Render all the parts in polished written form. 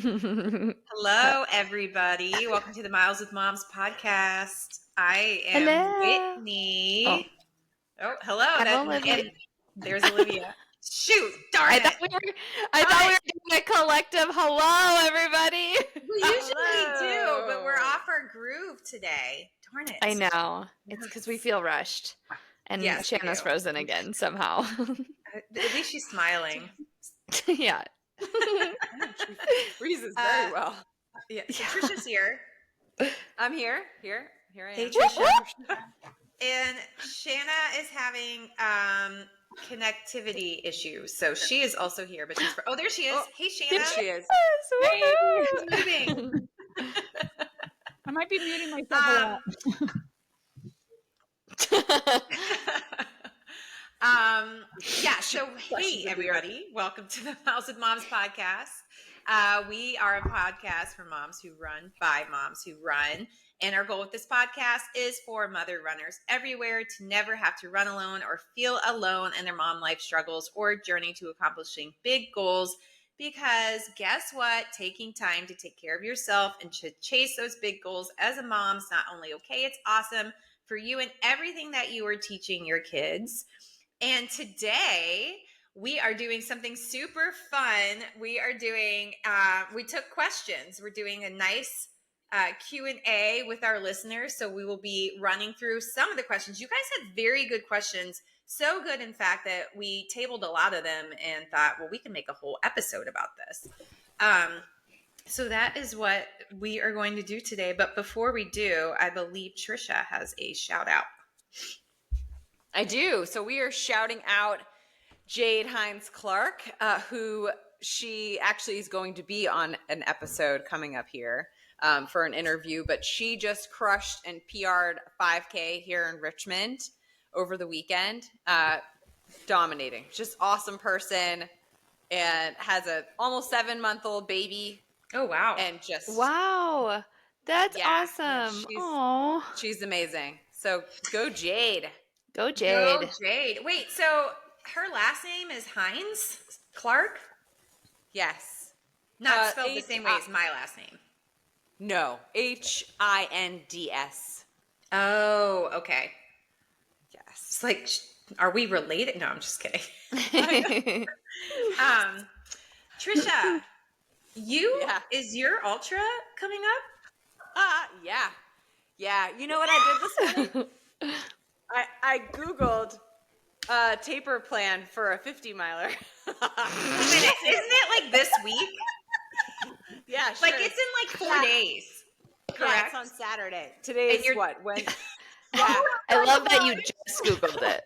Hello, everybody. Welcome to the Miles with Moms podcast. I am Hello. Whitney. Oh, hello. I'm Olivia. And there's Olivia. Shoot, darn I it. thought we were doing a collective hello, everybody. We usually do, but we're off our groove today. Darn it. I know. It's because we feel rushed. And Yes, we Shanna's do. frozen again somehow. At least she's smiling. Yeah. She freezes very well. Yeah. So Tricia's here. I'm here. Here I am. Hey, Tricia. And Shanna is having connectivity issues, so she is also here. But she's there she is. Hey, Shanna. There she is. Hey, she's moving. I might be muting myself a lot. Yeah. So hey, everybody, welcome to the Mouse with Moms podcast. We are a podcast for moms who run by moms who run. And our goal with this podcast is for mother runners everywhere to never have to run alone or feel alone in their mom life struggles or journey to accomplishing big goals. Because guess what? Taking time to take care of yourself and to chase those big goals as a mom is not only okay, it's awesome for you and everything that you are teaching your kids. And today we are doing something super fun. We are doing, we took questions. We're doing a nice Q&A with our listeners. So we will be running through some of the questions. You guys had very good questions. So good, in fact, that we tabled a lot of them and thought, well, we can make a whole episode about this. So that is what we are going to do today. But before we do, I believe Tricia has a shout out. I do. So we are shouting out Jade Hines Clark, who she actually is going to be on an episode coming up here for an interview. But she just crushed and PR'd 5K here in Richmond over the weekend. Dominating. Just awesome person, and has a almost 7-month-old baby. Oh, wow. And just Wow. That's awesome. She's amazing. So go Jade. Go Jade. Go Jade. Wait, so her last name is Hines Clark? Yes. Not spelled the same way as my last name. No. Hinds. Oh, okay. Yes. It's like, are we related? No, I'm just kidding. Tricia, is your ultra coming up? Yeah. You know what I did this morning? I Googled taper plan for a 50-miler. Isn't it like this week? Yeah, sure. Like it's in like 4 days. Correct? Yeah, it's on Saturday. Today is what? When? Yeah. I love that you just Googled it.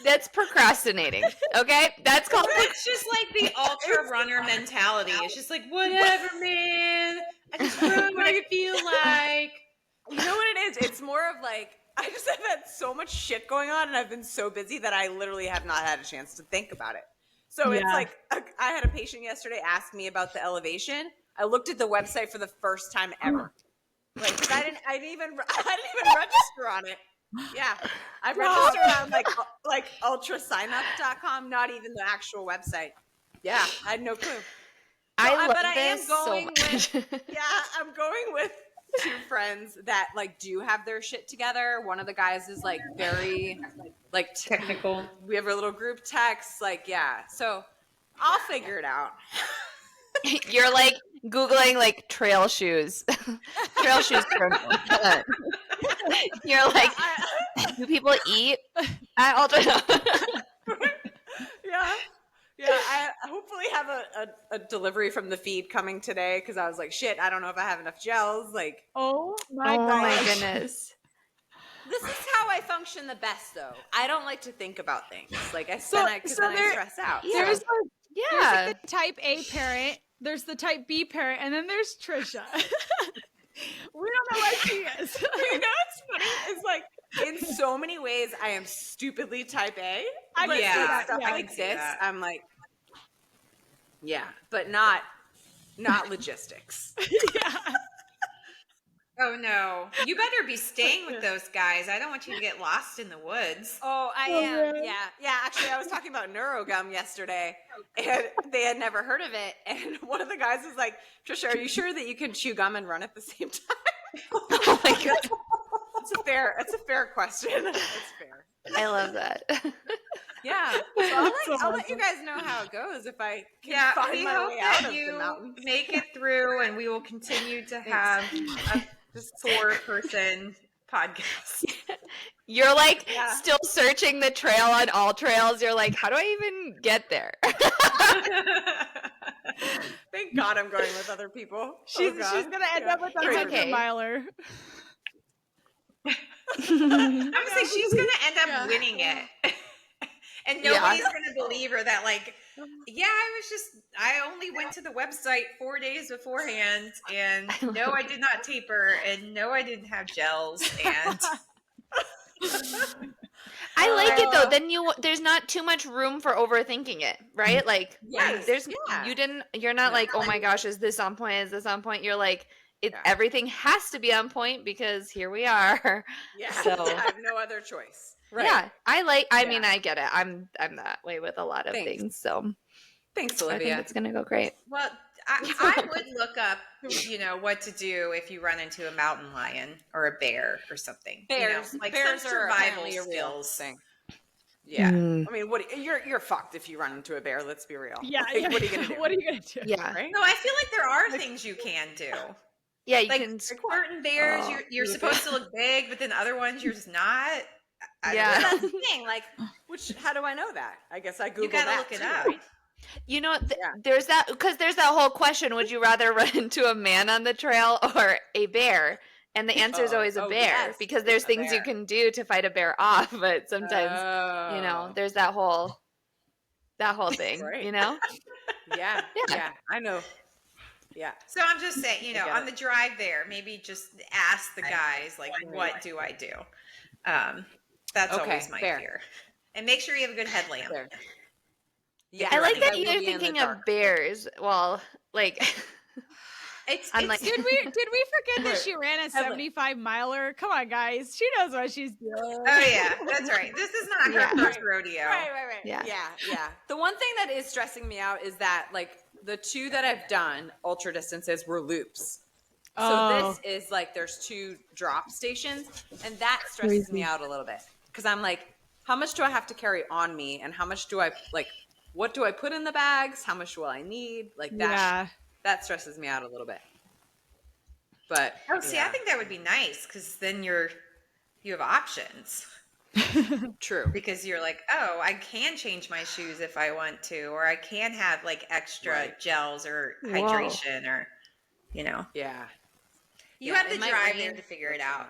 That's procrastinating. Okay? That's called. It's just like the ultra runner mentality. It's just like, whatever, man. I just run what I feel like. You know what it is? It's more of like, I just have had so much shit going on, and I've been so busy that I literally have not had a chance to think about it. So It's like, I had a patient yesterday ask me about the elevation. I looked at the website for the first time ever. Like, 'cause I didn't even register on it. Yeah. I registered on like ultrasignup.com, not even the actual website. Yeah. I had no clue. I love this so much. I'm going with 2 friends that like do have their shit together. One of the guys is like very like technical. We have a little group text, so I'll figure it out. You're like Googling like trail shoes. Trail shoes for You're like, do people eat at ultra? Yeah, I hopefully have a delivery from the feed coming today, because I was like, shit, I don't know if I have enough gels. Like, oh my goodness. This is how I function the best, though. I don't like to think about things. Like, I stress out. There's like the type A parent, there's the type B parent, and then there's Tricia. We don't know what she is. You know what's funny? It's like, in so many ways, I am stupidly type A. I can see that. Stuff Yeah, like this, I'm like, but not logistics. Yeah. Oh no. You better be staying with those guys. I don't want you to get lost in the woods. Oh, I am. Yeah. Actually, I was talking about NeuroGum yesterday, and they had never heard of it. And one of the guys was like, "Tricia, are you sure that you can chew gum and run at the same time?" Oh my god. It's a fair question. It's fair. I love that. Yeah. So I'll let you guys know how it goes if I can find we my hope way out that of you the mountain. make it through, and we will continue to have a 4-person podcast. You're like still searching the trail on all trails. You're like, how do I even get there? Thank God I'm going with other people. She's gonna end up with a It's 100 okay. miler. I'm gonna say she's gonna end up winning it. And nobody's gonna believe her that like, I only went to the website 4 days beforehand, and no, I did not taper, and no, I didn't have gels, and I like it though. Then there's not too much room for overthinking it, right? Like you're not like, oh my gosh, is this on point? Is this on point? You're like, everything has to be on point because here we are. Yeah. So I have no other choice. Right. Yeah. I mean, I get it. I'm that way with a lot of things. So thanks, Olivia. I think it's gonna go great. Well, I would look up, what to do if you run into a mountain lion or a bear or something. Bears, like bears some are survival apparently a real skills. thing. Yeah, I mean, you're fucked if you run into a bear. Let's be real. Yeah, like, what are you gonna do? What are you gonna do? Yeah, right? No, I feel like there are things you can do. Yeah, you like can. Certain bears, you're supposed to look big, but then other ones you're just not. Yeah, that's the thing. Like, how do I know that? I guess I Google you gotta that look it too, up. right? You know, there's that whole question: would you rather run into a man on the trail or a bear? And the answer is always a bear because there's things you can do to fight a bear off. But sometimes, there's that whole thing. Right. Yeah, I know. Yeah. So I'm just saying, on the drive there, maybe just ask the guys, like, what do I do? That's always my fear. And make sure you have a good headlamp. Yeah, I like that you're thinking of bears. Well, like, did we forget that she ran a 75 miler? Come on, guys, she knows what she's doing. Oh yeah, that's right. This is not her first rodeo. Right. Yeah. The one thing that is stressing me out is that like the 2 that I've done ultra distances were loops. So this is like there's 2 drop stations, and that stresses me out a little bit because I'm like, how much do I have to carry on me, and how much do I like? What do I put in the bags? How much will I need? Like that. Yeah. That stresses me out a little bit. But I think that would be nice because then you have options. True. Because you're like, oh, I can change my shoes if I want to, or I can have like extra gels or hydration or, Yeah. You have to drive there to figure it out.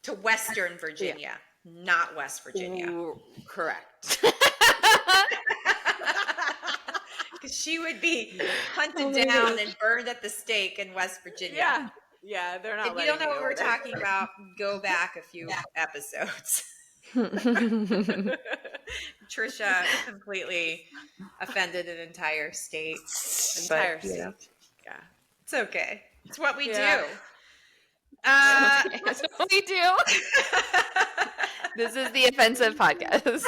To Western Virginia, not West Virginia. Ooh, correct. Because she would be hunted down and burned at the stake in West Virginia. Yeah, they're not. If you don't know what we're talking about, go back a few episodes. Tricia completely offended an entire state. Yeah. It's okay. It's what we do. That's what we do. This is the offensive podcast.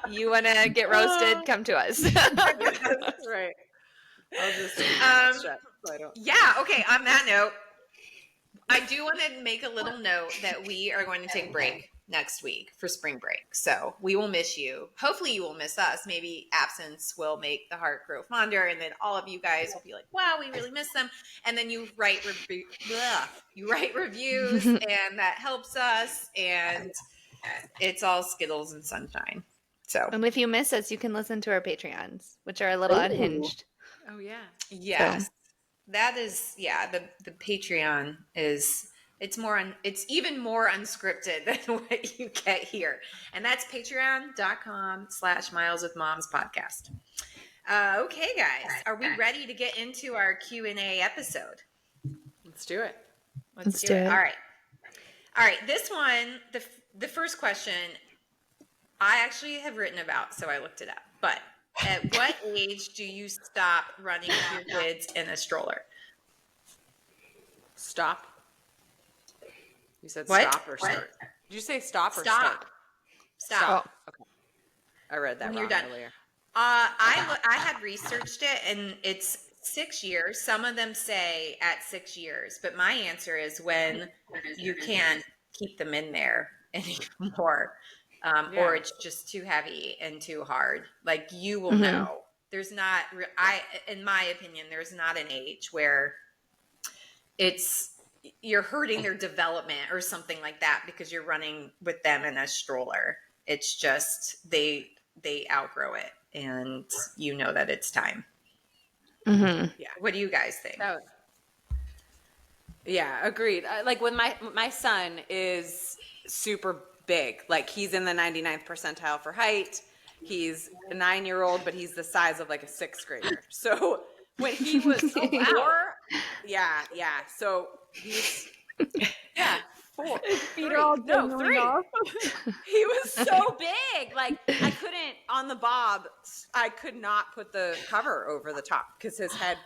You want to get roasted? Come to us. That's right. I'll just okay. On that note, I do want to make a little note that we are going to take a break next week for spring break. So we will miss you. Hopefully you will miss us. Maybe absence will make the heart grow fonder, and then all of you guys will be like, wow, we really miss them. And then you write reviews and that helps us, and it's all Skittles and sunshine. So, and if you miss us, you can listen to our Patreons, which are a little unhinged. Oh yeah. Yes. So. That is, the Patreon is, it's even more unscripted than what you get here. And that's patreon.com/mileswithmomspodcast. Okay, guys, are we ready to get into our Q&A episode? Let's do it. Let's do it. All right. This one, the first question I actually have written about, so I looked it up. But at what age do you stop running with your kids in a stroller? Stop. You said What? stop or start? Did you say stop or Stop. start? Stop. Okay. I read that When wrong you're done. earlier. I had researched it, and it's 6 years. Some of them say at 6 years, but my answer is when you can't keep them in there anymore, or it's just too heavy and too hard. Like, you will know. There's not. In my opinion, there's not an age where you're hurting their development or something like that because you're running with them in a stroller. It's just they outgrow it, and you know that it's time. Yeah. What do you guys think? Yeah, agreed. Like, when my son is super big, like he's in the 99th percentile for height. He's a 9-year-old, but he's the size of like a 6th grader. So when he was 4, so he's 4. Feet are all dangling 3. off. He was so big. Like, I couldn't, on the bob, I could not put the cover over the top because his head.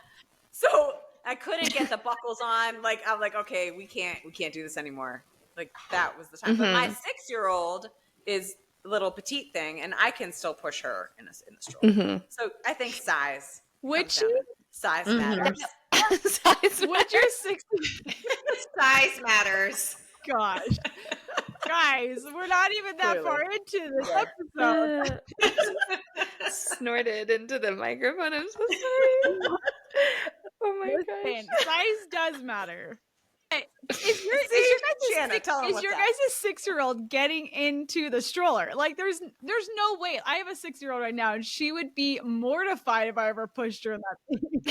So I couldn't get the buckles on. Like, I'm like, okay, we can't do this anymore. Like, that was the time. But my 6-year-old is a little petite thing, and I can still push her in the stroller. So I think size. Size matters. What's your 6? Size matters. Gosh. Guys, we're not even that far into this episode. Snorted into the microphone. I'm so sorry. Oh my gosh. Size does matter. Is your guys' 6-year-old getting into the stroller? Like, there's no way. I have a 6-year-old right now, and she would be mortified if I ever pushed her in that thing.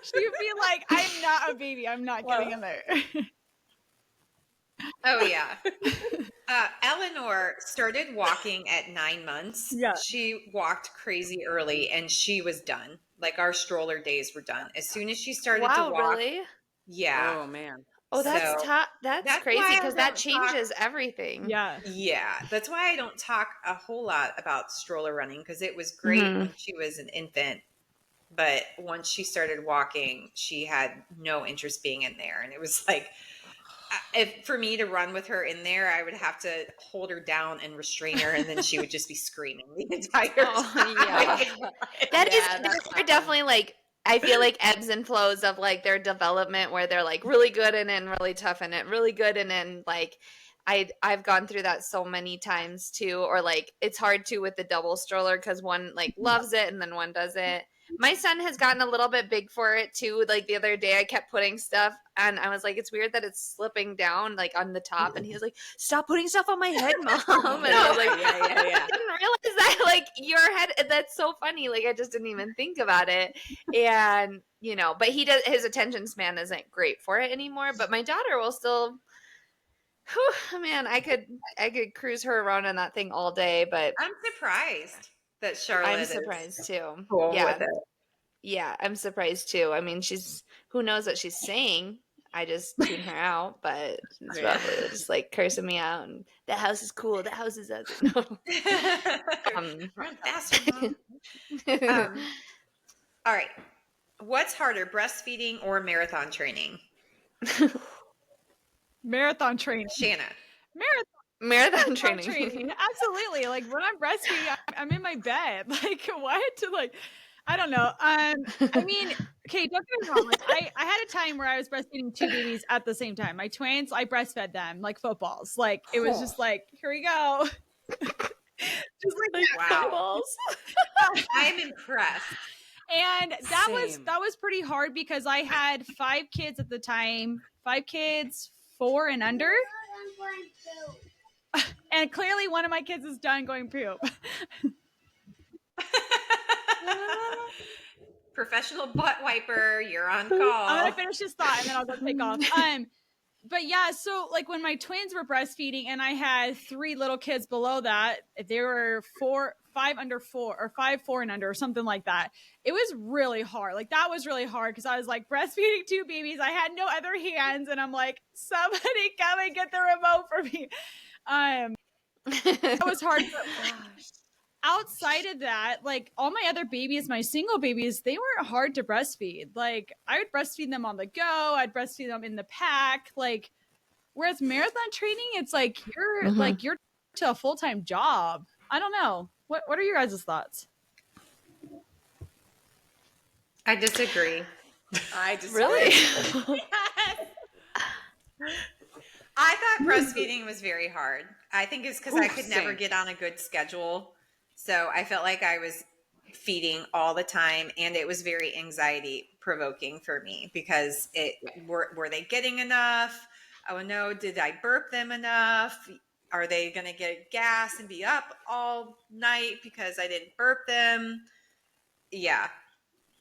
She would be like, I'm not a baby. I'm not getting in there. Oh, yeah. Eleanor started walking at 9 months. Yeah. She walked crazy early, and she was done. Like, our stroller days were done. As soon as she started to walk. Wow, really? Yeah. Oh, man. Oh, that's that's crazy, because that changes everything. Yeah. Yeah. That's why I don't talk a whole lot about stroller running, because it was great when she was an infant. But once she started walking, she had no interest being in there. And it was like, for me to run with her in there, I would have to hold her down and restrain her, and then she would just be screaming the entire time. They're definitely like, I feel like ebbs and flows of like their development, where they're like really good and then really tough and then really good and then like I've gone through that so many times too. Or like, it's hard too with the double stroller because one like loves it and then one doesn't. My son has gotten a little bit big for it too. Like, the other day I kept putting stuff and I was like, it's weird that it's slipping down like on the top, and he was like, stop putting stuff on my head, Mom. And I was like, I didn't realize that, like, your head, that's so funny. Like, I just didn't even think about it. And but his attention span isn't great for it anymore. But my daughter will still, man, I could cruise her around on that thing all day. But I'm surprised that Charlotte I'm surprised too. Cool with it. Yeah, I'm surprised too. I mean, who knows what she's saying. I just tune her out, but she's probably just like cursing me out. And that house is cool. That house is ugly. Run faster, Mom. All right. What's harder, breastfeeding or marathon training? Marathon training. Shanna. Marathon training. Absolutely. Like, when I'm breastfeeding, I'm in my bed. Like, what? Like, I don't know. I mean, okay, don't get me wrong. Like, I had a time where I was breastfeeding 2 babies at the same time. My twins, I breastfed them like footballs. Like, it was just like, here we go. Just like footballs. I'm impressed. And that was pretty hard because I had 5 kids at the time. 5 kids, 4 and under. And clearly one of my kids is done going poop. Professional butt wiper, you're on call. I'm gonna finish this thought and then I'll go take off. But yeah, so like when my twins were breastfeeding and I had 3 little kids below that, they were 5 under 4 or 5, 4 and under or something like that. It was really hard. Like, that was really hard because I was like breastfeeding 2 babies. I had no other hands and I'm like, somebody come and get the remote for me. That was hard. outside of that, like all my other babies, my single babies, they weren't hard to breastfeed. Like I would breastfeed them on the go. I'd breastfeed them in the pack. Like, whereas marathon training, it's like you're to a full-time job. I don't know. What are your guys' thoughts? I disagree. I disagree. Really? I thought breastfeeding was very hard. I think it's because I could never same. get on a good schedule. So I felt like I was feeding all the time, and it was very anxiety provoking for me because were they getting enough? Oh no, did I burp them enough? Are they going to get gas and be up all night because I didn't burp them? Yeah.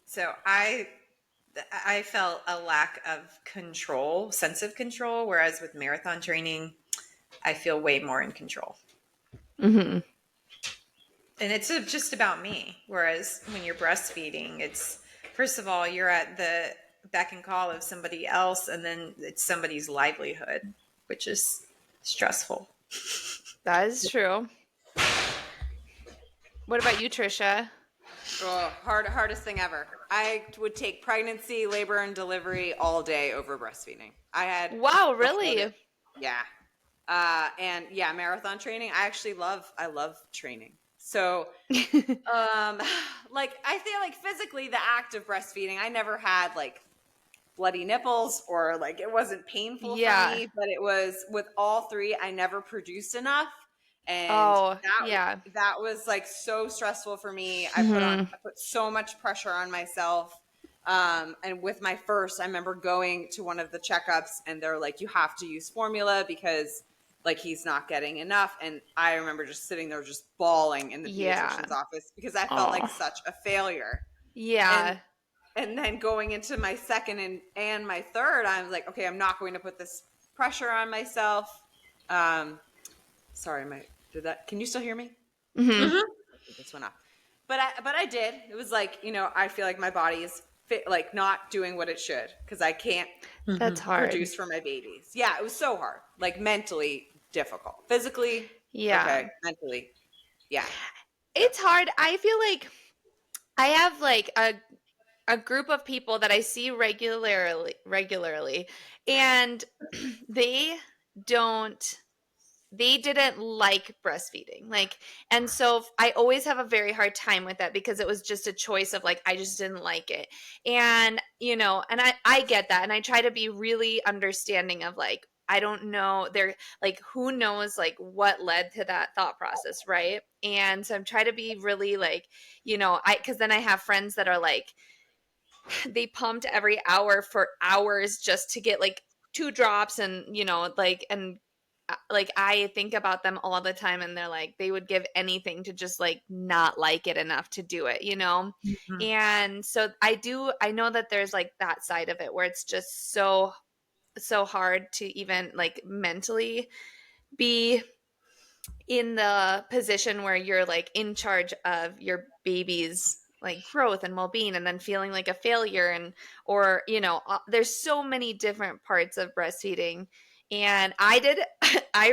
So I felt a lack of control, sense of control, whereas with marathon training, I feel way more in control. Mm-hmm. And it's just about me. Whereas when you're breastfeeding, it's, first of all, you're at the beck and call of somebody else, and then it's somebody's livelihood, which is stressful. That is true. What about you, Tricia? Oh, hardest thing ever. I would take pregnancy, labor, and delivery all day over breastfeeding. I had Wow, really? Yeah. And yeah, marathon training. I love training. So, like I feel like physically the act of breastfeeding, I never had like bloody nipples or like it wasn't painful for me, but it was with all three, I never produced enough. And that was like so stressful for me. I put so much pressure on myself. And with my first, I remember going to one of the checkups and they're like, you have to use formula because like he's not getting enough. And I remember just sitting there just bawling in the pediatrician's office because I felt like such a failure. Yeah. And then going into my second and my third, I was like, okay, I'm not going to put this pressure on myself. Sorry, can you still hear me? Mm-hmm. This went off. But I did. It was like, I feel like my body is like not doing what it should because I can't That's hard. produce for my babies. Yeah, it was so hard. Like mentally difficult. Physically, okay. Mentally, yeah. It's hard. I feel like I have like a group of people that I see regularly, and they didn't like breastfeeding. Like, and so I always have a very hard time with that because it was just a choice of like, I just didn't like it. And, and I get that. And I try to be really understanding of like, I don't know, like, who knows what led to that thought process. Right. And so I'm trying to be really like, cause then I have friends that are like, they pumped every hour for hours just to get like 2 drops and, like I think about them all the time and they're like, they would give anything to just like not like it enough to do it, Mm-hmm. And so I know that there's like that side of it where it's just so hard to even like mentally be in the position where you're like in charge of your baby's like growth and well-being and then feeling like a failure or there's so many different parts of breastfeeding. And I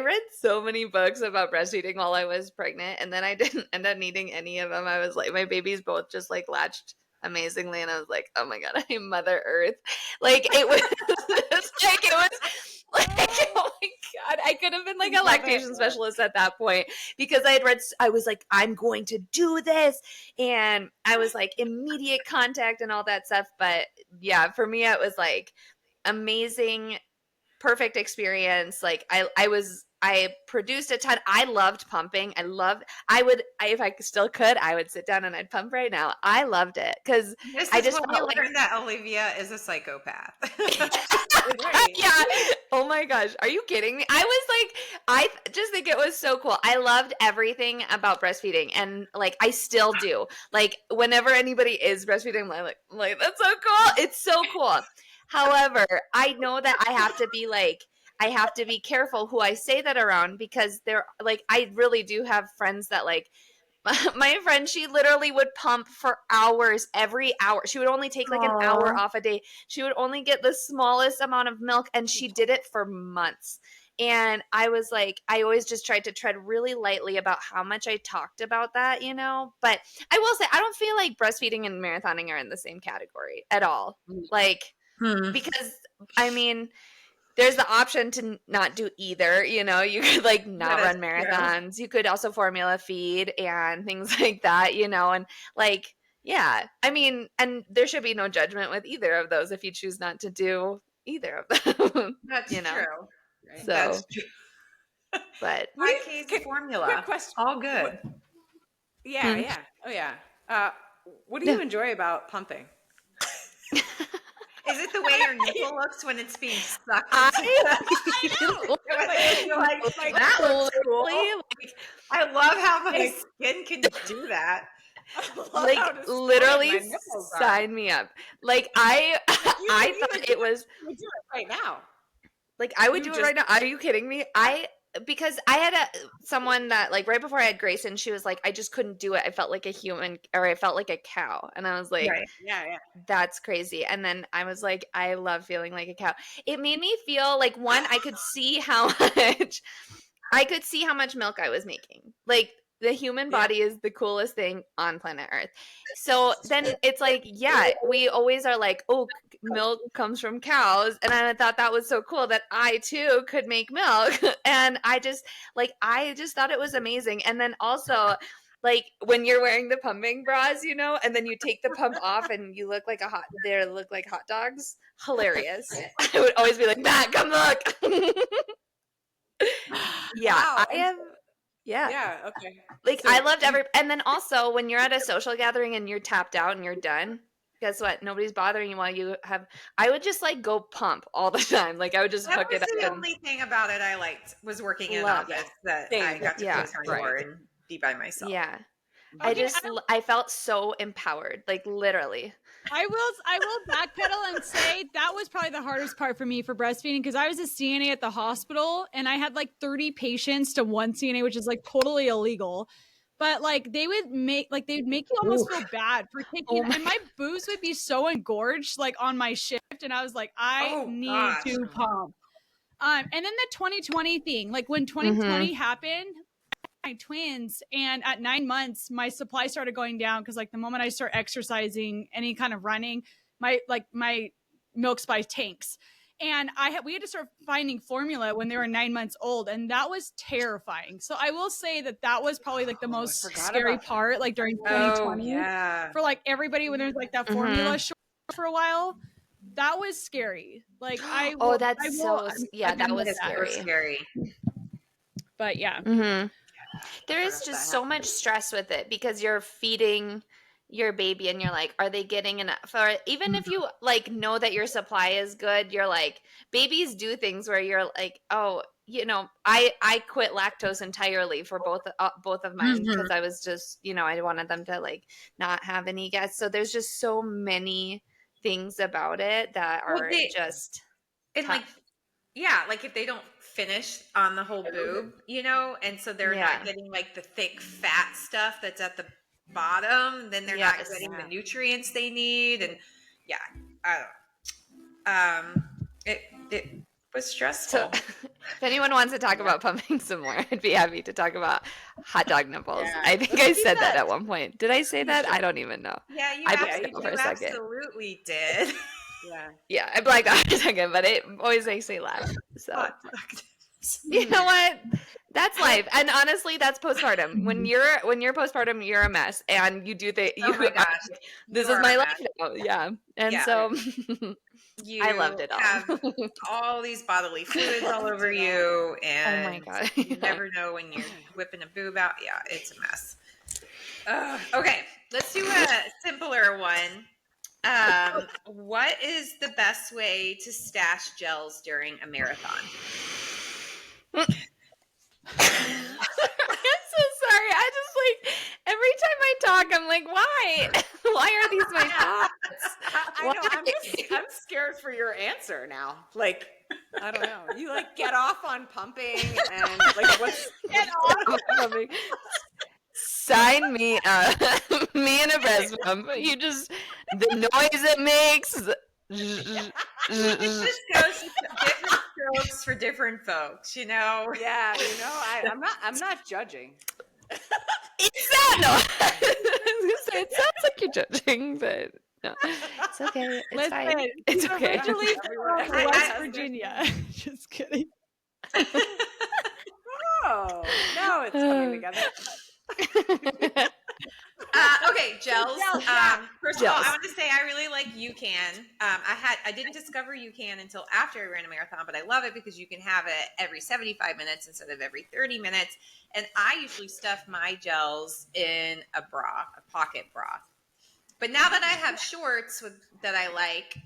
read so many books about breastfeeding while I was pregnant, and then I didn't end up needing any of them. I was like, my babies both just like latched amazingly, and I was like, oh my god, I'm Mother Earth. Like it was oh my god, I could have been like a lactation specialist at that point because I was like, I'm going to do this, and I was like immediate contact and all that stuff. But yeah, for me it was like amazing, perfect experience. Like I produced a ton. I loved pumping. If I still could, I would sit down and I'd pump right now. I loved it because I just felt like that Olivia is a psychopath. Yeah. Oh my gosh. Are you kidding me? I just think it was so cool. I loved everything about breastfeeding, and like I still do. Like whenever anybody is breastfeeding, I'm like that's so cool. It's so cool. However, I know that I have to be careful who I say that around because I really do have friends that like my friend, she literally would pump for hours every hour. She would only take like an hour off a day. She would only get the smallest amount of milk, and she did it for months. And I was like, I always just tried to tread really lightly about how much I talked about that, you know? But I will say, I don't feel like breastfeeding and marathoning are in the same category at all. Like, because, I mean, there's the option to not do either, you know? You could, like, not run marathons. You could also formula feed and things like that, you know? And, like, yeah, I mean, and there should be no judgment with either of those if you choose not to do either of them. That's you know? true. Right? So, that's true. But 5K's formula. Quick question. All good. Yeah. Oh yeah. What do you enjoy about pumping? Is it the way your nipple looks when it's being sucked? I know. Like, that looks cool. Like, I love how my skin can do that. Like, literally sign me up. Like, I thought it was. You would do it right now. Like, I would do it right now. Are you kidding me? Because I had someone that, like, right before I had Grayson, she was like, I just couldn't do it. I felt like a human, or I felt like a cow. And I was like, yeah, that's crazy. And then I was like, I love feeling like a cow. It made me feel like, one, I could see how much milk I was making. Like, the human body is the coolest thing on planet Earth. So then it's like, yeah, we always are like, oh, milk comes from cows. And I thought that was so cool that I too could make milk. And I just thought it was amazing. And then also, like, when you're wearing the pumping bras, you know, and then you take the pump off and you look like hot dogs. Hilarious. I would always be like, Matt, come look. Yeah, wow. I have. Yeah, okay. Like, so, I loved and then also when you're at a social gathering and you're tapped out and you're done, guess what? Nobody's bothering you while you have. I would just, like, go pump all the time. Like, I would just hook it up. The only thing about it I liked was working in an office that I got to close my door and be by myself. Yeah. I felt so empowered, like, literally. I will backpedal and say that was probably the hardest part for me for breastfeeding, because I was a CNA at the hospital and I had like 30 patients to one CNA, which is like totally illegal. But like they would make you almost feel bad for taking, and my boobs would be so engorged like on my shift, and I was like, I need to pump. And then the 2020 thing, like when 2020 happened, my twins, and at 9 months my supply started going down because like the moment I start exercising, any kind of running, my milk supply tanks, and we had to start finding formula when they were 9 months old, and that was terrifying. So I will say that was probably like the most scary part, like during 2020 for like everybody, when there's like that formula short for a while. That was scary. Like that was scary. But yeah. There is just so much stress with it because you're feeding your baby and you're like, are they getting enough? Or even if you like know that your supply is good, you're like, babies do things where you're like, oh, you know, I quit lactose entirely for both of mine because I was just, you know, I wanted them to like not have any gas. So there's just so many things about it that are just tough. Like, yeah, like if they don't finish on the whole boob, you know, and so they're not getting like the thick fat stuff that's at the bottom, then they're not getting the nutrients they need. And I don't know. It was stressful. So, if anyone wants to talk about pumping some more, I'd be happy to talk about hot dog nipples. Yeah. I think I said that at one point. Did I say that? I don't even know. Yeah, you absolutely did. Yeah, I blacked out for a second, but it always makes me laugh. So, you know what? That's life, and honestly, that's postpartum. When you're postpartum, you're a mess, and you do oh my gosh, this is my life now. Yeah, and so I loved it all. Have all these bodily fluids all over you, and oh my god, you never know when you're whipping a boob out. Yeah, it's a mess. Okay, let's do a simpler one. What is the best way to stash gels during a marathon? I'm so sorry. I just like every time I talk, I'm like, why? Why are these my thoughts? I know. I'm scared for your answer now. Like, I don't know. You like get off on pumping and like what's get off on pumping? Sign me up. Me and a breast pump. You just the noise it makes. It just goes different strokes for different folks, you know? Yeah, you know, I'm not judging. It sounds like you're judging, but no, it's okay. It's fine. It's okay. Originally from West Virginia. Just kidding. Oh, now it's coming together. Okay, gels. First of all, I want to say I really like UCAN. I didn't discover UCAN until after I ran a marathon, but I love it because you can have it every 75 minutes instead of every 30 minutes. And I usually stuff my gels in a bra, a pocket bra. But now that I have shorts that I like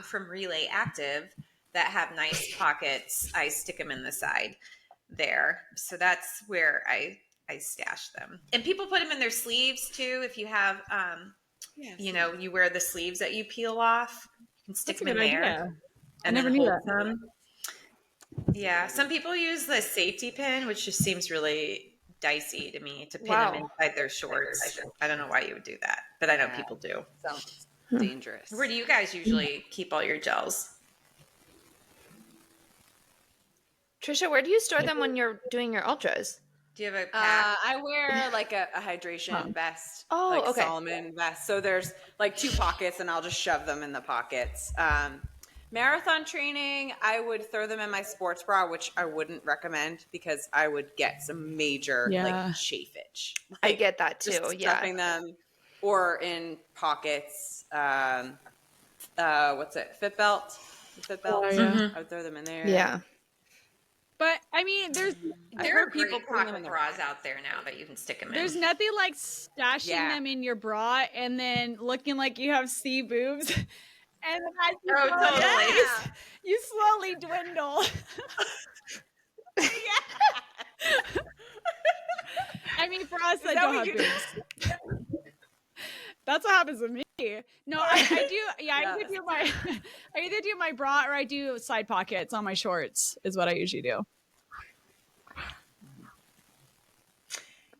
from Relay Active that have nice pockets, I stick them in the side there. So that's where I stash them. And people put them in their sleeves too. If you have, you know, you wear the sleeves that you peel off, you can stick them in there. Idea. And I never then knew hold that. them. Yeah. Some people use the safety pin, which just seems really dicey to me to pin them inside their shorts. I don't know why you would do that, but I know people do. Sounds dangerous. Where do you guys usually keep all your gels? Tricia, where do you store them when you're doing your ultras? Do you have a pack? I wear like a hydration vest. Oh, like okay. Solomon vest. So there's like 2 pockets and I'll just shove them in the pockets. Marathon training, I would throw them in my sports bra, which I wouldn't recommend because I would get some major like chafage. Like, I get that too. Stuffing them or in pockets. What's it? Fit belt. The fit belt. I would throw them in there. Yeah. But I mean, there are people pocket bras out there now that you can stick them in. There's nothing like stashing them in your bra and then looking like you have sea boobs. And as you slowly dwindle. I mean, for us, that don't have boobs. That's what happens with me. No, I do. Yeah, I either do my bra or I do side pockets on my shorts. Is what I usually do.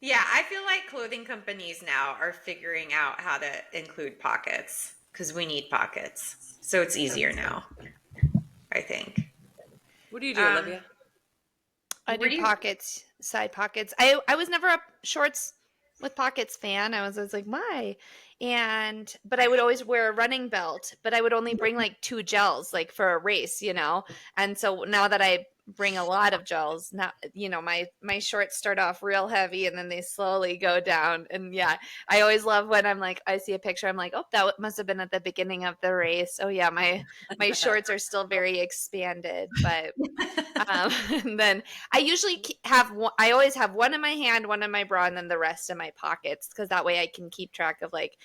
Yeah, I feel like clothing companies now are figuring out how to include pockets because we need pockets, so it's easier now. I think. What do you do, Olivia? I do pockets, side pockets. I was never a shorts with pockets fan. I was always like, why? But I would always wear a running belt, but I would only bring like 2 gels, like for a race, you know? And so now that I bring a lot of gels, now, you know, my shorts start off real heavy and then they slowly go down. And yeah, I always love when I'm like, I see a picture, I'm like, oh, that must have been at the beginning of the race. Oh yeah, my shorts are still very expanded, but and then I usually I always have one in my hand, one in my bra, and then the rest in my pockets, because that way I can keep track of like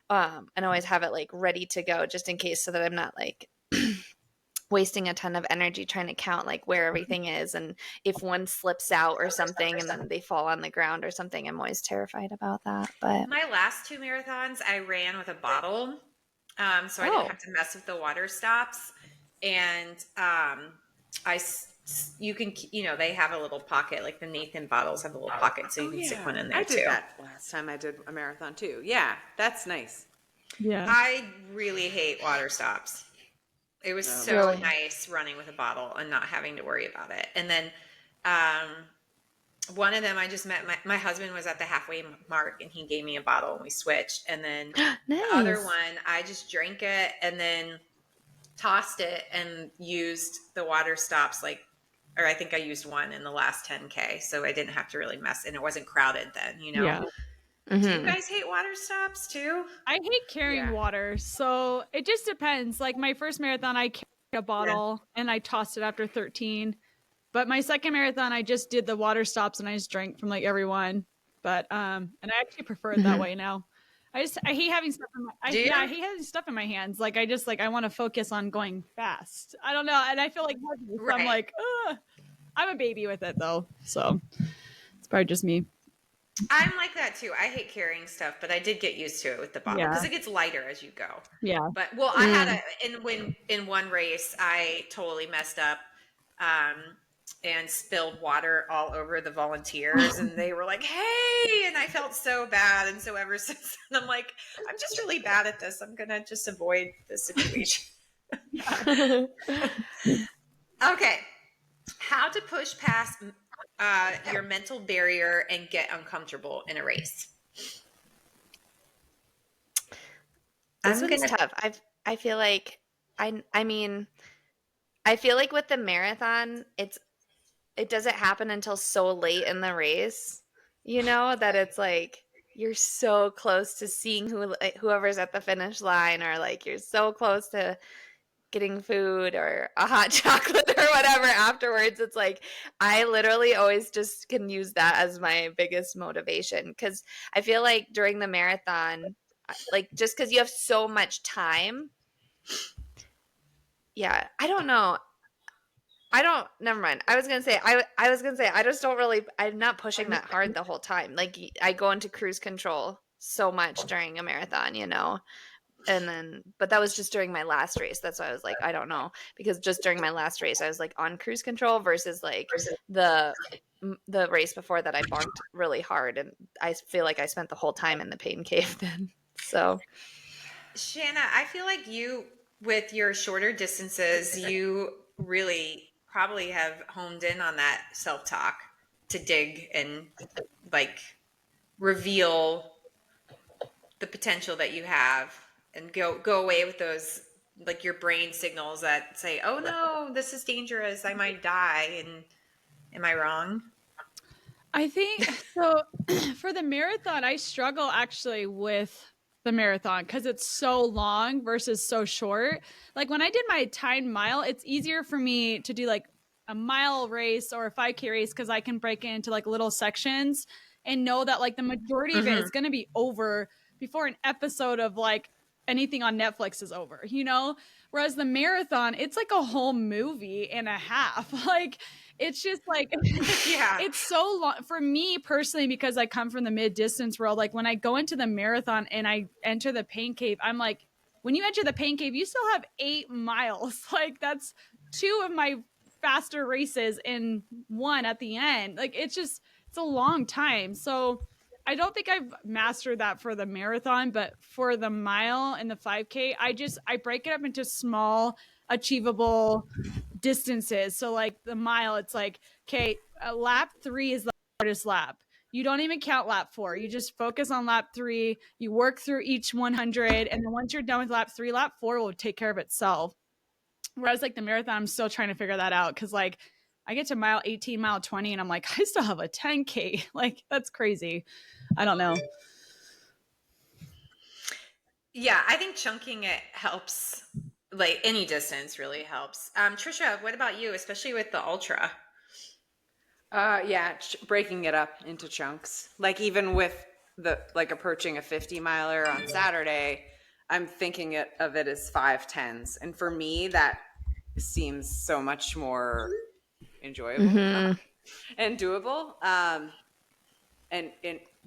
and always have it like ready to go just in case, so that I'm not like wasting a ton of energy trying to count like where everything is, and if one slips out or something and then they fall on the ground or something, I'm always terrified about that. But my last 2 marathons I ran with a bottle, so I didn't have to mess with the water stops. And you can, you know, they have a little pocket, like the Nathan bottles have a little pocket, so you can stick one in there too. I did that last time I did a marathon too. Yeah, that's nice. Yeah, I really hate water stops. It was so nice running with a bottle and not having to worry about it. And then one of them I just met, my husband was at the halfway mark and he gave me a bottle and we switched. And then the other one, I just drank it and then tossed it and used the water stops, or I think I used one in the last 10K. So I didn't have to really mess, and it wasn't crowded then, you know? Yeah. Mm-hmm. Do you guys hate water stops too? I hate carrying water, so it just depends. Like my first marathon, I carried a bottle and I tossed it after 13. But my second marathon, I just did the water stops and I just drank from like everyone. But and I actually prefer it that way now. I hate having stuff in my I hate having stuff in my hands. Like I want to focus on going fast. I don't know, and I feel like I'm like, I'm a baby with it though, so it's probably just me. I'm like that too. I hate carrying stuff, but I did get used to it with the bottle because it gets lighter as you go. Yeah. But I had in one race I totally messed up and spilled water all over the volunteers and they were like, "Hey!" and I felt so bad, and so ever since then I'm like, I'm just really bad at this. I'm gonna just avoid this situation. Okay. How to push past your mental barrier and get uncomfortable in a race. This one's tough. I feel like I mean, I feel like with the marathon, it doesn't happen until so late in the race, that it's like you're so close to seeing whoever's at the finish line, or like you're so close to getting food or a hot chocolate or whatever afterwards. It's like I literally always just can use that as my biggest motivation, because I feel like during the marathon, like just because you have so much time. Yeah, I don't know. Never mind. I was gonna say I just don't really, I'm not pushing that hard the whole time. Like I go into cruise control so much during a marathon, and then, but that was just during my last race. That's why I was like, I don't know, because just during my last race, I was like on cruise control versus like the race before that I bonked really hard, and I feel like I spent the whole time in the pain cave then. So, Shanna, I feel like you, with your shorter distances, you really probably have honed in on that self-talk to dig and like reveal the potential that you have and go away with those, like your brain signals that say, oh no, this is dangerous, I might die. And am I wrong? I think so. For the marathon, I struggle actually with the marathon because it's so long versus so short. Like when I did my timed mile, it's easier for me to do like a mile race or a 5K race because I can break it into like little sections and know that like the majority of it is going to be over before an episode of like anything on Netflix is over, Whereas the marathon, it's like a whole movie and a half. Like it's just like, Yeah. it's so long for me personally, because I come from the mid distance world. Like when I go into the marathon and I enter the pain cave, I'm like, when you enter the pain cave, you still have 8 miles. Like that's 2 of my faster races in one at the end. Like it's a long time. So I don't think I've mastered that for the marathon, but for the mile and the 5K, I break it up into small, achievable distances. So like the mile, it's like, okay, lap 3 is the hardest lap. You don't even count lap 4. You just focus on lap 3. You work through each 100. And then once you're done with lap 3, lap 4 will take care of itself. Whereas like the marathon, I'm still trying to figure that out. Cause like I get to mile 18, mile 20, and I'm like, I still have a 10K. Like that's crazy. I don't know. Yeah, I think chunking it helps. Like any distance really helps. Tricia, what about you, especially with the ultra? Yeah, breaking it up into chunks. Like even with the like approaching a 50 miler on Saturday, I'm thinking of it as 5 10s, and for me that seems so much more enjoyable and doable. And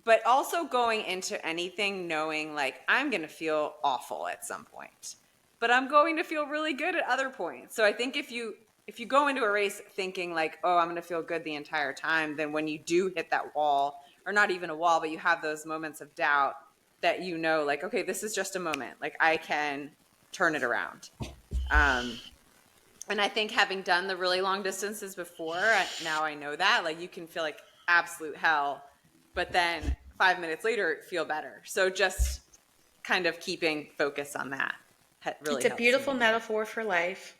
but also going into anything knowing like I'm going to feel awful at some point, but I'm going to feel really good at other points. So I think if you go into a race thinking like, oh, I'm going to feel good the entire time, then when you do hit that wall, or not even a wall, but you have those moments of doubt, that like, okay, this is just a moment. Like I can turn it around. And I think having done the really long distances before, now I know that like you can feel like absolute hell, but then 5 minutes later feel better. So just kind of keeping focus on that really it's a beautiful metaphor for life.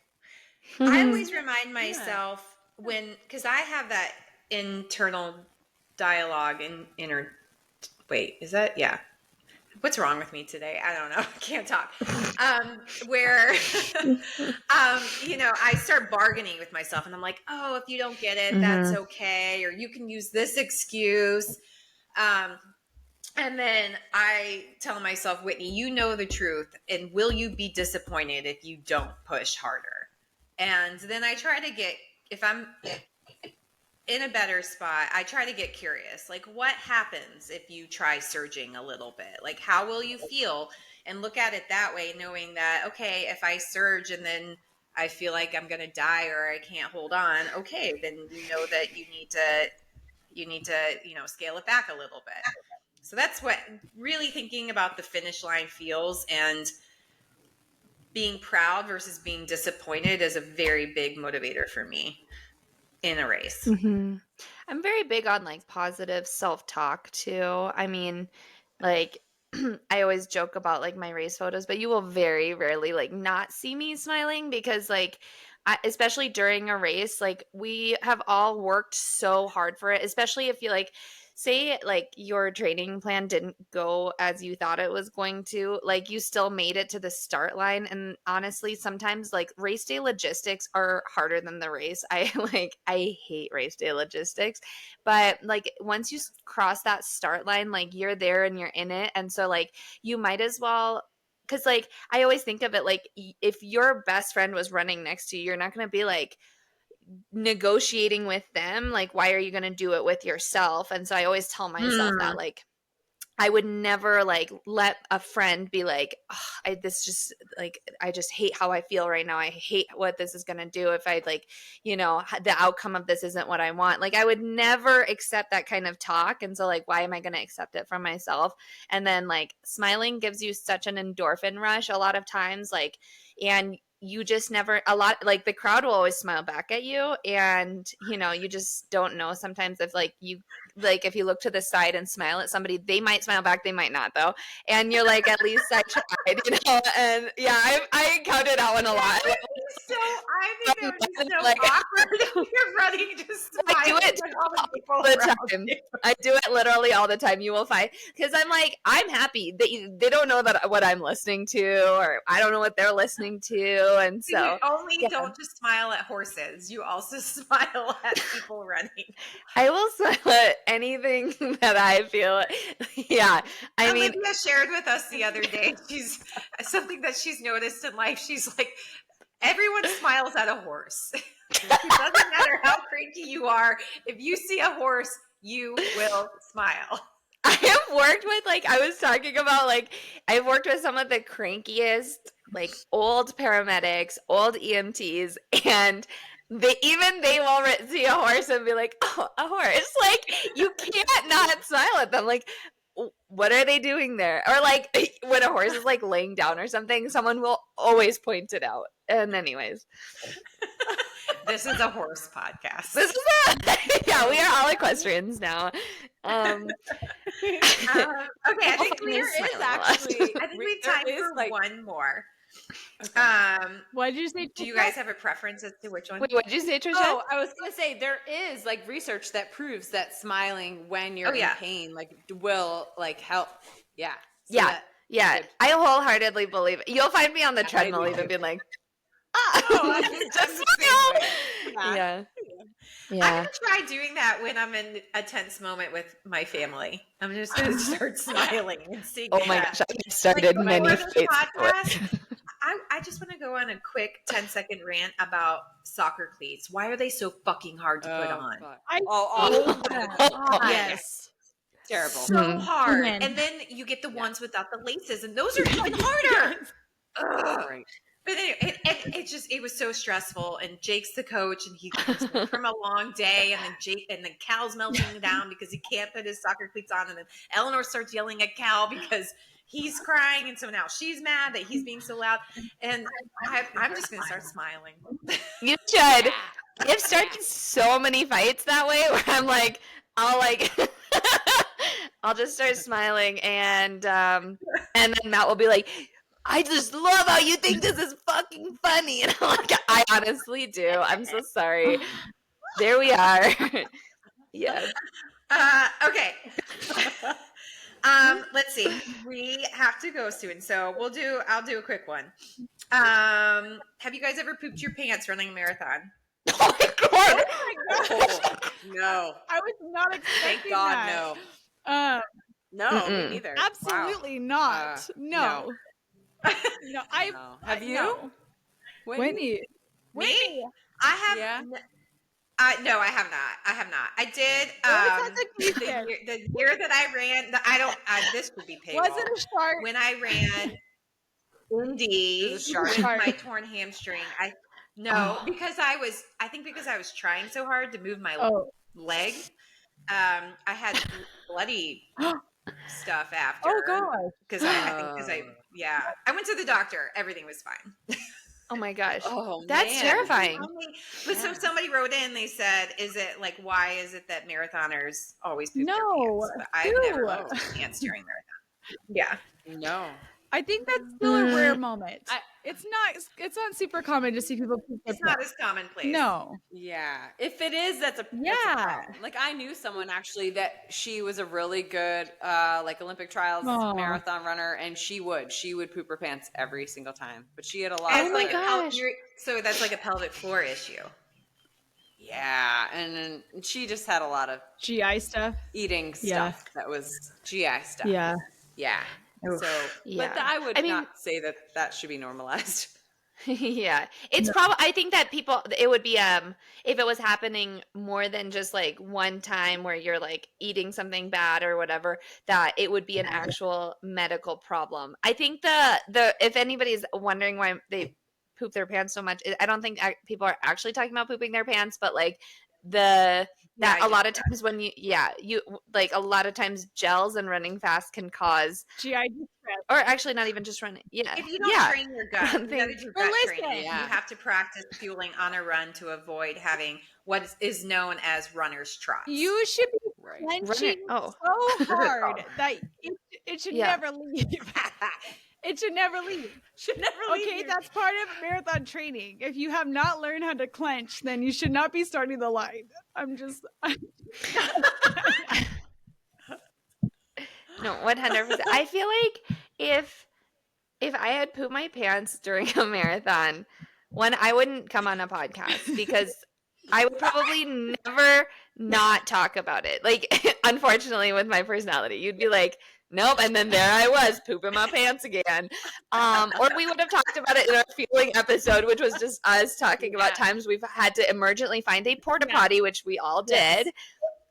I always remind myself because I have that internal dialogue and wait, is that, yeah. What's wrong with me today? I don't know. I can't talk. Where, I start bargaining with myself and I'm like, oh, if you don't get it, that's okay. Or you can use this excuse. And then I tell myself, Whitney, you know the truth. And will you be disappointed if you don't push harder? And then I try to if I'm in a better spot, I try to get curious. Like, what happens if you try surging a little bit? Like, how will you feel? And look at it that way, knowing that, okay, if I surge and then I feel like I'm going to die or I can't hold on, okay, then you know that you need to, scale it back a little bit. So that's what really thinking about the finish line feels. And being proud versus being disappointed is a very big motivator for me in a race. Mm-hmm. I'm very big on like positive self-talk too. I mean, like I always joke about like my race photos, but you will very rarely like not see me smiling because like especially during a race, like we have all worked so hard for it, especially if you like say like your training plan didn't go as you thought it was going to, like you still made it to the start line. And honestly, sometimes like race day logistics are harder than the race. I hate race day logistics, but like once you cross that start line, like you're there and you're in it. And so like you might as well, because like I always think of it like if your best friend was running next to you, you're not going to be like negotiating with them, like why are you going to do it with yourself? And so I always tell myself that like I would never like let a friend be like, oh, this just like, I just hate how I feel right now. I hate what this is going to do if I like, you know, the outcome of this isn't what I want. Like I would never accept that kind of talk. And so like, why am I going to accept it from myself? And then like smiling gives you such an endorphin rush a lot of times, like, and you just never a lot like the crowd will always smile back at you, and you know you just don't know sometimes if like you like if you look to the side and smile at somebody, they might smile back, they might not though, and you're like at least I tried, you know. And yeah, I encountered that one a lot. So I think that would be so like, awkward if you're running just I do it all the time. I do it literally all the time. You will find, because I'm like, I'm happy. They don't know that what I'm listening to, or I don't know what they're listening to. And so you don't just smile at horses. You also smile at people running. I will smile at anything that I feel. Yeah. I mean, Olivia shared with us the other day, she's something that she's noticed in life. She's like, everyone smiles at a horse. It doesn't matter how cranky you are. If you see a horse, you will smile. I have worked with, like, I was talking about, like, I've worked with some of the crankiest, like, old paramedics, old EMTs, and they will see a horse and be like, oh, a horse. Like, you can't not smile at them. Like, what are they doing there? Or, like, when a horse is, like, laying down or something, someone will always point it out. And anyways. This is a horse podcast. Yeah, we are all equestrians now. Okay, I think there is actually. I think we have time for like one more. Okay. What did you say? Do you guys have a preference as to which one? Wait, what did you say, Tricia? Oh, I was gonna say there is like research that proves that smiling when you're in pain like will like help. Yeah. So yeah. I wholeheartedly believe it. You'll find me on the treadmill even being like, just smile. Yeah. I'm gonna try doing that when I'm in a tense moment with my family. I'm just gonna start smiling and seeing. Oh my gosh, I started like, many podcasts. I just want to go on a quick 10-second rant about soccer cleats. Why are they so fucking hard to put on? Yes. Terrible. So hard. And then you get the ones without the laces, and those are even harder. Right. But anyway, it was so stressful. And Jake's the coach, and he comes from a long day, and then Cal's melting down because he can't put his soccer cleats on, and then Eleanor starts yelling at Cal because he's crying, and so now she's mad that he's being so loud. And I'm just gonna start smiling. You should. I've started so many fights that way where I'm like, I'll just start smiling, and then Matt will be like, I just love how you think this is fucking funny. And I'm like, I honestly do. I'm so sorry. There we are. Yeah. Okay. Let's see. We have to go soon, so I'll do a quick one. Have you guys ever pooped your pants running a marathon? Oh my god! No. I was not expecting that. No. No, me neither. Absolutely not. No. No, have you? No. Whitney. Me? I have. Yeah. No, I have not. I did. The year that I ran, this would be paywall. Was it a shark? When I ran Indy with my torn hamstring, because I was trying so hard to move my leg. I had bloody stuff after. Oh gosh. Because I went to the doctor. Everything was fine. Oh my gosh. Oh, That's man. terrifying. But so somebody wrote in, they said, is it like, why is it that marathoners always poop their No. pants? But I've never pooped my pants during marathon. Yeah. No. I think that's still a rare moment. It's not super common to see people poop their It's not pants. as commonplace. No. Yeah. If it is, that's a problem. Like I knew someone actually that she was a really good like Olympic trials marathon runner, and she would poop her pants every single time. But she had a lot of my gosh. So that's like a pelvic floor issue. Yeah, and then she just had a lot of GI stuff. Eating stuff that was GI stuff. Yeah. Yeah. Oof. So, but I would not say that should be normalized. Yeah, it's probably. I think that it would be if it was happening more than just like one time where you're like eating something bad or whatever, that it would be an actual medical problem. I think the if anybody's wondering why they poop their pants so much, I don't think people are actually talking about pooping their pants, but like a lot of times when you like a lot of times gels and running fast can cause GI distress. Or actually not even just running. Yeah. If you don't train your gut, you gotta do gut listen. training. You have to practice fueling on a run to avoid having what is known as runner's trots. You should be clenching so hard that it should never leave. It should never leave. Okay, that's part of marathon training. If you have not learned how to clench, then you should not be starting the line. No, 100%. I feel like if I had pooped my pants during a marathon, I wouldn't come on a podcast because I would probably never not talk about it. Like, unfortunately, with my personality, you'd be like, nope, and then there I was pooping my pants again. Or we would have talked about it in our feeling episode, which was just us talking about times we've had to emergently find a porta potty, which we all did.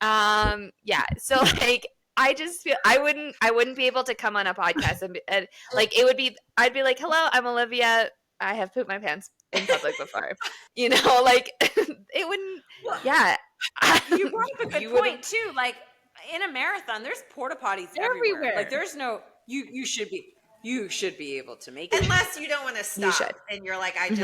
So like I just feel I wouldn't be able to come on a podcast and like it would be I'd be like, hello, I'm Olivia. I have pooped my pants in public before. Like it wouldn't. You brought up a good point too. Like in a marathon, there's porta potties everywhere. Like there's no you should be able to make it. Unless you don't want to stop and you're like, I'm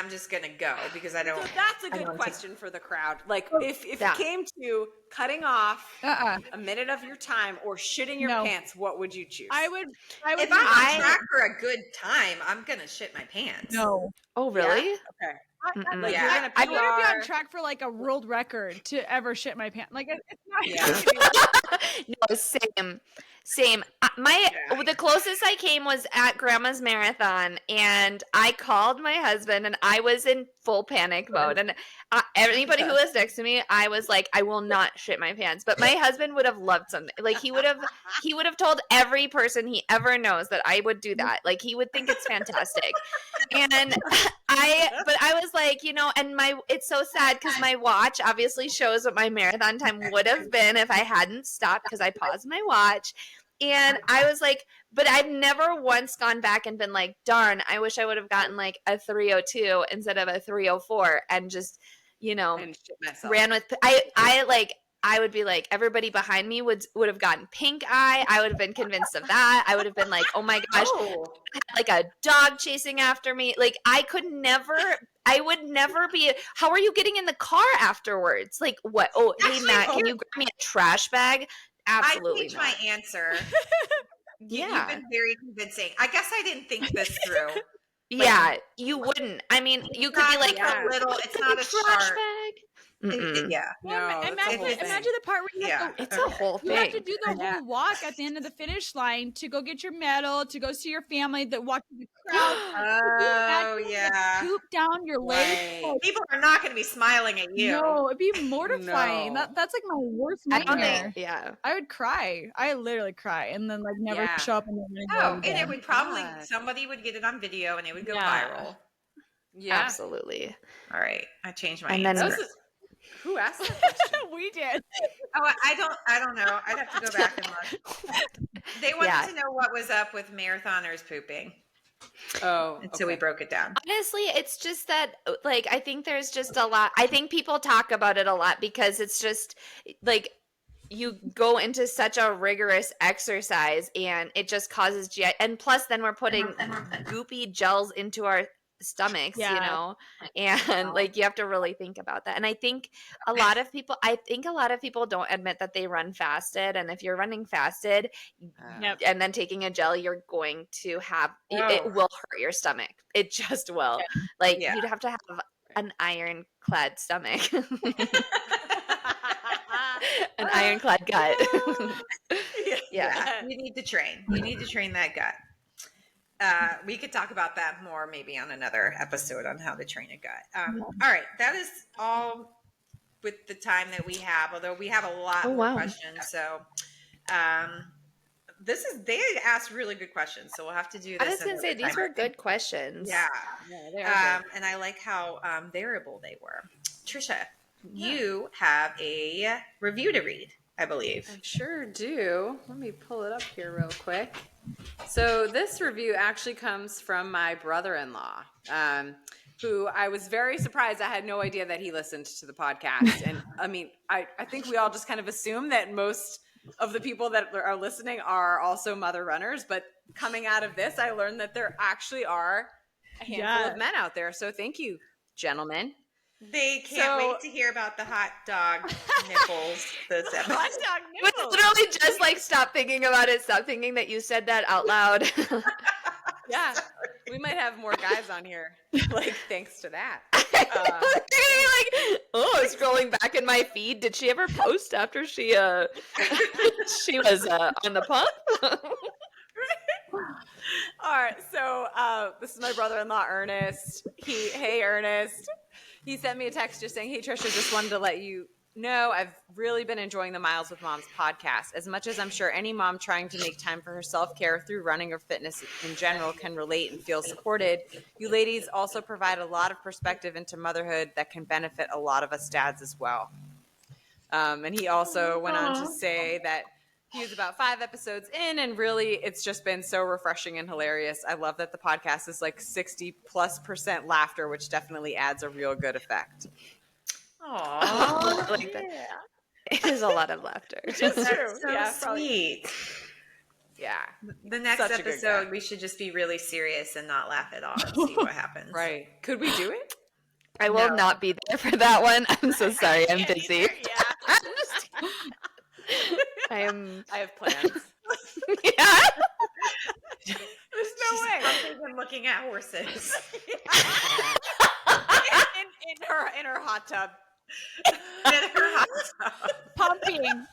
just gonna go because I don't. So that's a good question for the crowd. Like if it came to cutting off a minute of your time or shitting your pants, what would you choose? I would if I'm on track for a good time, I'm gonna shit my pants. No. Oh really? Yeah? Okay. I wouldn't be on track for like a world record to ever shit my pants. Like it's not. No, same. The closest I came was at Grandma's marathon, and I called my husband, and I was in full panic mode. And anybody who was next to me, I was like, I will not shit my pants. But my husband would have loved something. Like he would have told every person he ever knows that I would do that. Like he would think it's fantastic. And I was like, and it's so sad because my watch obviously shows what my marathon time would have been if I hadn't stopped because I paused my watch. And I was like, but I've never once gone back and been like, darn, I wish I would have gotten like a 3:02 instead of a 3:04 and just, ran with, I would be like, everybody behind me would have gotten pink eye. I would have been convinced of that. I would have been like, oh my gosh, like a dog chasing after me. Like I would never be, how are you getting in the car afterwards? Like what? Oh, hey Matt, can you grab me a trash bag? Absolutely I changed my answer. You've been very convincing. I guess I didn't think this through. You wouldn't. I mean, you could be like a little. It's not a trash bag. Imagine the part where you have to, it's a whole thing. You have to do the whole walk at the end of the finish line to go get your medal, to go see your family that watch the crowd. Poop down your leg. Right. People are not going to be smiling at you. No, it'd be mortifying. No. That's like my worst nightmare. I would cry. I literally cry and then like never show up in the and it would probably somebody would get it on video and it would go viral. Yeah, absolutely. All right, I changed my answer. Who asked that question? We did. Oh, I don't know. I'd have to go back and look. They wanted to know what was up with marathoners pooping. Oh, and so we broke it down. Honestly, it's just that, like, I think there's just a lot. I think people talk about it a lot because it's just like you go into such a rigorous exercise and it just causes GI, and plus then we're putting goopy gels into our stomachs, you know, and like you have to really think about that. And I think a lot of people don't admit that they run fasted, and if you're running fasted and then taking a gel, you're going to have it will hurt your stomach. It just will. Like you'd have to have an ironclad stomach. An ironclad gut. Yeah. You need to train. You need to train that gut. We could talk about that more maybe on another episode on how to train a gut. All right. That is all with the time that we have, although we have a lot more questions. So they asked really good questions. So we'll have to do this. I was going to say, these were good questions. Yeah. They are good. And I like how variable they were. Tricia, you have a review to read, I believe. I sure do. Let me pull it up here real quick. So this review actually comes from my brother-in-law, who I was very surprised. I had no idea that he listened to the podcast. And I mean, I think we all just kind of assume that most of the people that are listening are also mother runners. But coming out of this, I learned that there actually are a handful of men out there. So thank you, gentlemen. They can't wait to hear about the hot dog nipples this episode. Hot dog nipples. Literally just like stop thinking about it. Stop thinking that you said that out loud. Yeah. We might have more guys on here. Like, thanks to that. Scrolling back in my feed. Did she ever post after she was on the pump? All right. So this is my brother-in-law, Ernest. Hey, Ernest. He sent me a text just saying, hey, Tricia, just wanted to let you know I've really been enjoying the Miles with Moms podcast. As much as I'm sure any mom trying to make time for her self-care through running or fitness in general can relate and feel supported, you ladies also provide a lot of perspective into motherhood that can benefit a lot of us dads as well. And he also went on to say that he was about 5 episodes in, and really it's just been so refreshing and hilarious. I love that the podcast is like 60+% laughter, which definitely adds a real good effect. Aww. Like that. It is a lot of laughter. It's true. So sweet. Yeah. The next episode, we should just be really serious and not laugh at all and see what happens. Right. Could we do it? I will not be there for that one. I'm so sorry. I'm busy. I have plans. Yeah. There's no way. I'm looking at horses. in her hot tub. In her hot tub. Pumping.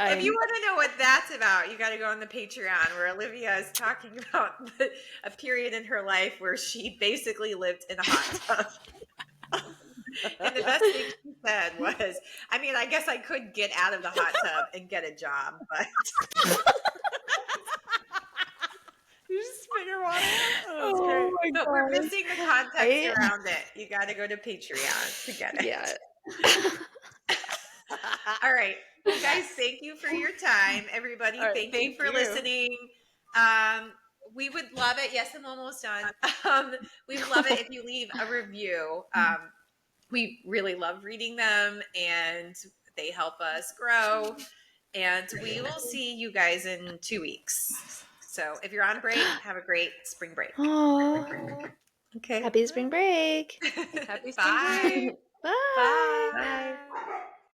If you want to know what that's about, you got to go on the Patreon where Olivia is talking about a period in her life where she basically lived in a hot tub. And the best thing she said was, I mean, I guess I could get out of the hot tub and get a job, but... You just spit your water. Oh my God. But we're missing the context around it. You got to go to Patreon to get it. Yeah. All right. Guys, thank you for your time. Everybody, thank you for listening. We would love it. Yes, I'm almost done. We would love it if you leave a review. We really love reading them, and they help us grow. And we will see you guys in 2 weeks. So if you're on break, have a great spring break. Aww. Okay. Happy spring break. Happy spring break. Bye. Bye.